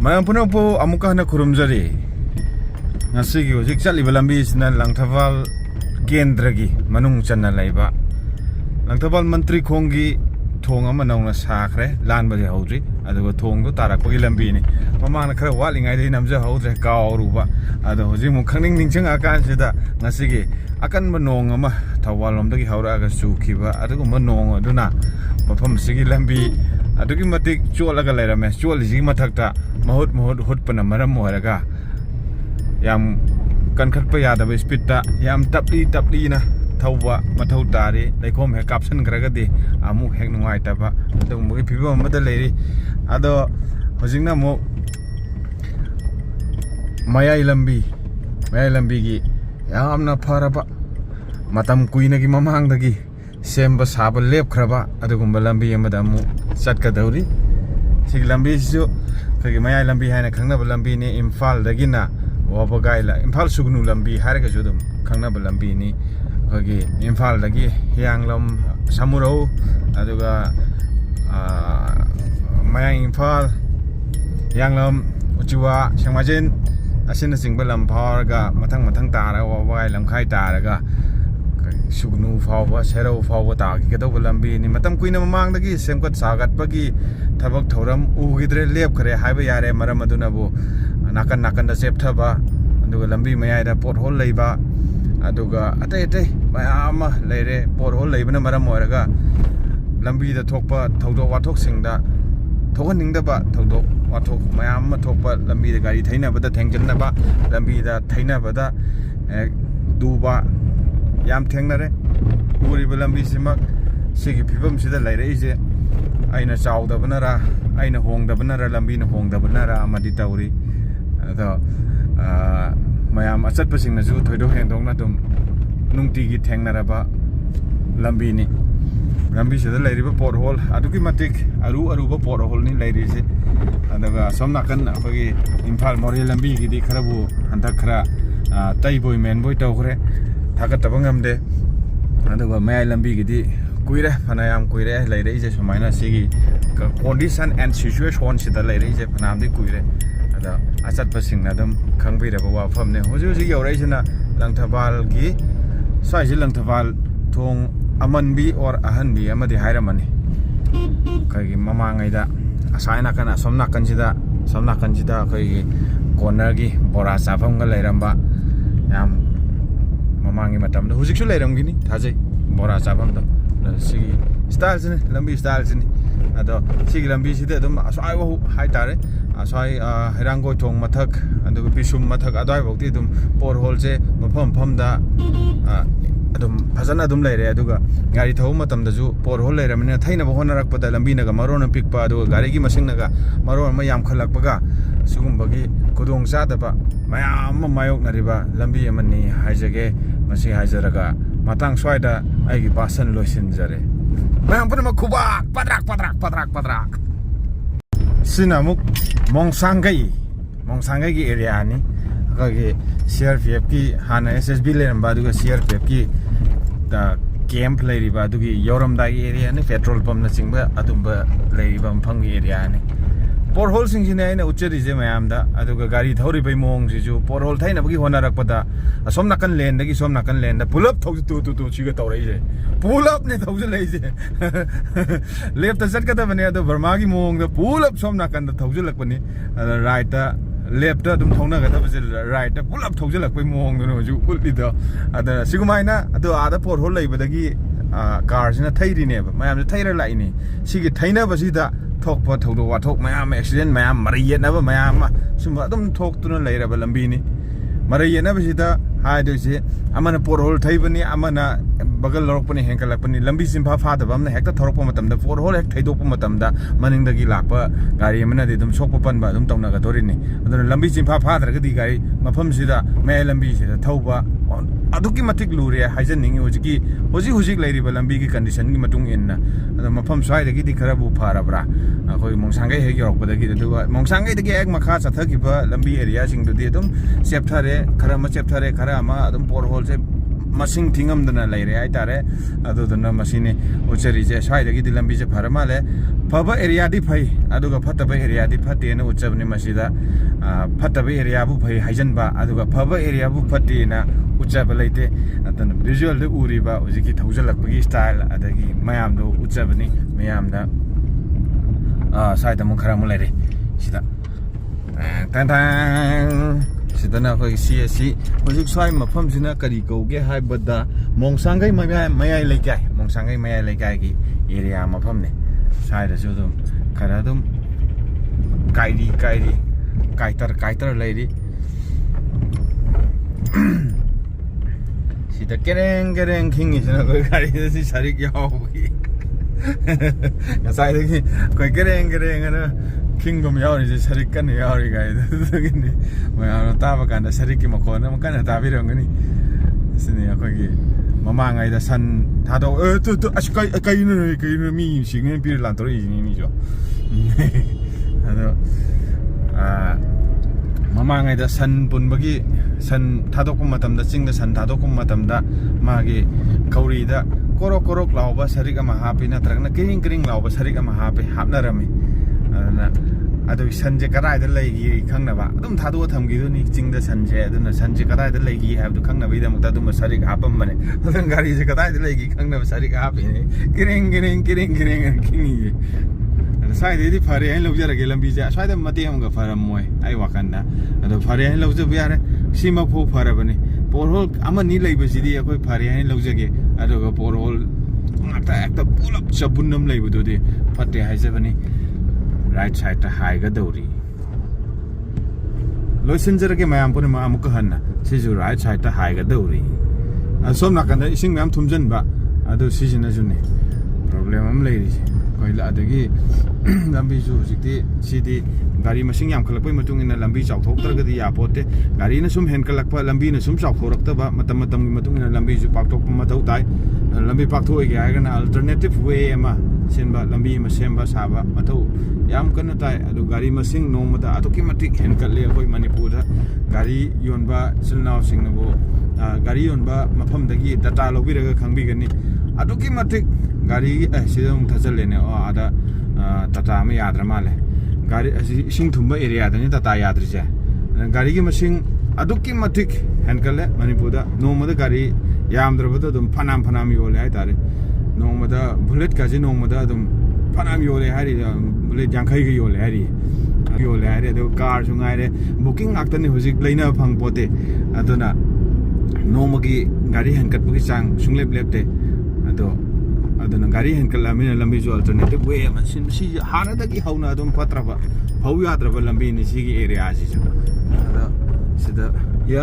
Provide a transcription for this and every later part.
Mayang puno po amuka na kurumjari. Ngasigi hujik chali balambi sina Langthabal Kendragi manung channa laiba. Langthabal mantri khongi thong ama nauna sakre lan baje haudri aduga thong do tarakpagi lambi ni mamana khara walingai dei namja haudre kawruba adu hujik mu khangning ningchang akan sida ngasigi akan manong ama thawalom dagi haura aga sukhiba aduga manong aduna mafam sigi lambi adugi matik cholaga lairame cholisi mathakta mahut hutpana maram moiraga yam kankhatpa yadaba speed ta yam tapli na thawwa mathau tari leikhom he caption kragadi amu hek nungai taba adung mugi phibo amada leiri ado hojingna mo mayai lambi gi yamna pharaba matam kuina gi mamang dagi semba saba lep khraba adugumba lambi amada amu chatkadauri sig lambi su kagi mayai lambi haina khangnaba lambi ni Imphal dagina wabagaila Imphal sugnu lambi harga judum khangnaba lambi ni kagi Imphal dagi Hianglam Samurau aduga mayang Imphal Hianglam Uchiwa Sengmajen asina singba lampharaga mathang tara wabagai lamkhai taraga sugnu fawba serau fawba ta ki do lambi ni matam kuina mamang dagi semkat sagat pagi thabak thoram ugidre lep khare haiba yare maram aduna bu nakan da sep thaba aduga lambi mayai da pot hol leiba aduga atai mayama leire pot hol leibana maram moiraga lambi da thokpa thawdo wathok singda thoganing da ba thawdo wathok mayam ma thokpa lambi da gari thaina bada thengjanna ba lambi da thaina bada duba yam thengnare uriba lambi simak sigi phibam sida leire ije aina chawdabanara aina hongdabanara lambi na hongdabanara amadi tawri ado mayam achatpasing na ju thoido hendongna dum nungtigi thengnaraba lambi ni lambi sida leiriba pothole aduki matik aruba pothole ni leirise adaga somnakan akhoi Imphal Mori lambi gi di kharabu handak khara taiboi menboi tawkhre thagataba ngamde aduga mayai lambi gi di kuire phanayam kuire leire ije sumaina sigi condition and situation sida leire ije phanam di kuire ada achatpasing na dum khangbiraba wafamne hoji yaurai Langthabal gi saiji Langthabal thong amanbi or ahanbi amadi hairamani kagi mamangai da asaina kana somnakan sida kagi corner gi bora chafam ga leiramba yam mamangi matamda hujiksu leiramgini thajai bora chafam da sigi style sini lambi style sini ado sigi lambi sida dum asai wa hai tare asai herangoi thong mathak aduga bisum mathak adai bokti dum por hole je mafam da adum phajana dum leire aduga gari thau matam da ju por hole leire mena thaina bo honarak pada lambi naga maron pikpa aduga gari gi masing naga maron ma yam khalak paga sugum bagi kudong sada ba mayam mayok nariba lambi amani haijage masi haijaraga matang swaida aigi basan loisin jare mayam pun ma khubak padrak sinamuk mongsangai gi area ni kagi CRPF ki hana SSB leramba aduga CRPF ki da camp leiriba adugi yoramda gi area ni petrol pump na chingba adumba leiriba mphang area ni porhole sing sine aina uchari je mayam da aduga gari thori bai mong ji ju porhole thaina bagi honarak pada somna kan len da pulap thau tu chiga taurai je pulap ne thau je lei je left ta sat ka ta bane adu Burma gi mong da pulap somna kan da thau je lak pani right ta left ta dum thongna ga ta base right ta pulap thau je lak pai mong no ju ulli da ada sigumaina adu ada porhole lei badagi car sina thairi ne mayam je thaira lai ni sigi thaina basi da thokpa thaudo wathok mayam accident mayam mariye na ba mayam sumba dum thok tuna leiraba lambi ni mariye na basida haidoi se amana porhole thaibani amana bagal lorokpani henkalakpani lambi simfa phadaba amna hekta thorokpa matamda porhole hek thaidokpa matamda maningdagi lakpa gari amana de dum sokpa panba dum tawnaga dorini aduna lambi simfa phadragadi gari mafam sida may lambi sida thauba aduki matik lure haijaningi hojik leiriba lambi gi condition gi matung inna ada mafam swai dagi di kharabu pharabra akoi mongsangai he yorokpadagi aduga mongsangai dagi ek makha chathakiba lambi area sing dudi dum chepthare khara ma chepthare khara ama adum porhole se masing tinghamdana leire haitare aduduna masini ucharije swaidagi lambi je pharamale phaba area di phai aduga phataba area di phate na uchabni masida phataba area bu phai haijanba aduga phaba area bu phate na uchaba leite atana visual de uriba ujiki thaujalakpagi style adagi mayam do uchabni mayam da saida mu khara mu leire sida tang tang sidana khoi CSC hojik swai mafam sina kari kauge haibada mongsangai mayai lekai mongsangai mayai lekai gi area mafam ne saida su dum khara dum kairi kaitar leiri sida kereng khingi sina koi gari si sarik yawi ngasai de koi kereng ana kingdom yauri je sarik kan yauri gai dugini ma taba kan da sarik ki makona kan ta birangani sini akogi mamangai da san thado tu kai no mi singen pir lan tori mi jo ado mamangai da san punbagi san thadok matam da ching da san thadok matam da magi kauri da korok lauba sarik ama hapi na tragna kring lauba sarik ama hapi hapnarami adu sanje karai da leigi khangnaba adum thadu thamgi du ni chingda sanje aduna sanje karai da leigi habdu khangnaba ida mukta dum sari hapam mane adun gari je karai da leigi khangnaba sari hapi ne kiring kingi sai de di phare ai lojara ge lambi ja sai da mate am ga pharam moi ai wakanda adu phare ai lojja biare sima pho phara bane porhol amani leiba sidi akoi phare ai lojage adu ga porhol mata ekta pulap sabunam leibu du de phatte haise bane right side ta haiga dauri loisin jarage mayam pune ma amuk hanna siju right side ta haiga dauri asom nakanda ising mayam thumjan ba adu sijina june problem am leiri koila adagi lambi ju jiti sidi gari masing yam khalakpai matung ina lambi chawthok targadi ya pote gari na sum hen kalakpa lambi na sum chawthorakta ba matam gi matung ina lambi ju paktok mathau tai lambi pakthoi ge agana alternative way ama senba lambi ma semba saba mathau yam kana tai adu gari masing nomada atoki matik hen kalle koi manipur da gari yonba silnaw singbo gari yonba mafam dagi data lobiraga khangbi gani atoki matik gari sidam thajale ne ada tata ma yadra male gari sing thumba area da ni tata yadri je gari gi masing aduki matik hen kalle manipur da nomada gari yamdrabada dum phanam yole ai tare nomada bullet ka je nomada dum phanam yole hari bullet jankhai gi yole hari do car su ngai re booking aktani hojik leina phang pote aduna nomagi gari hen kat bugi sang sunglep lepte aduna gari hen kala mina lambi jo alternative way ma sin si hana da gi hauna dum patraba phau yadraba lambi ni sigi area si ada sida ya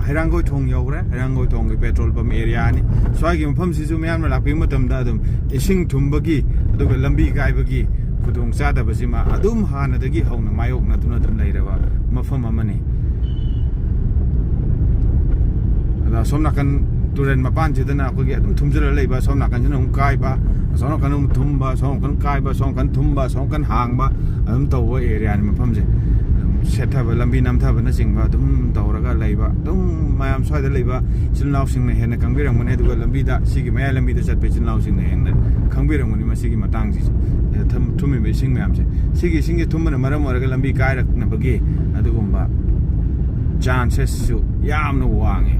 herangoi thong yogre herangoi thong gi petrol pump area ni swagi mpham si ju myam na lakpi matam da dum ising thumbagi aduga lambi gaibagi khudong chada basima adum hana dagi hauna mayok na tuna dum leiraba mafam amani ada somna kan turen mapan chidana ko gi adum thumjara leiba somna kan jana kai ba somna kan thumba som kan kai ba som kan thumba som kan hang ba adum tawa area ni mafam je setha ba lambi nam tha ba na jingba adum tawraga leiba adum mayam swaida leiba chilnaw sing ne hena kangbirang mane duga lambi da sigi maya lambi da chatpe chilnaw sing ne hena kangbirang mani ma sigi matang ji thumi be sing mayam je sigi thumna maram oraga lambi kai rak na bagi adugumba chances su yamna wange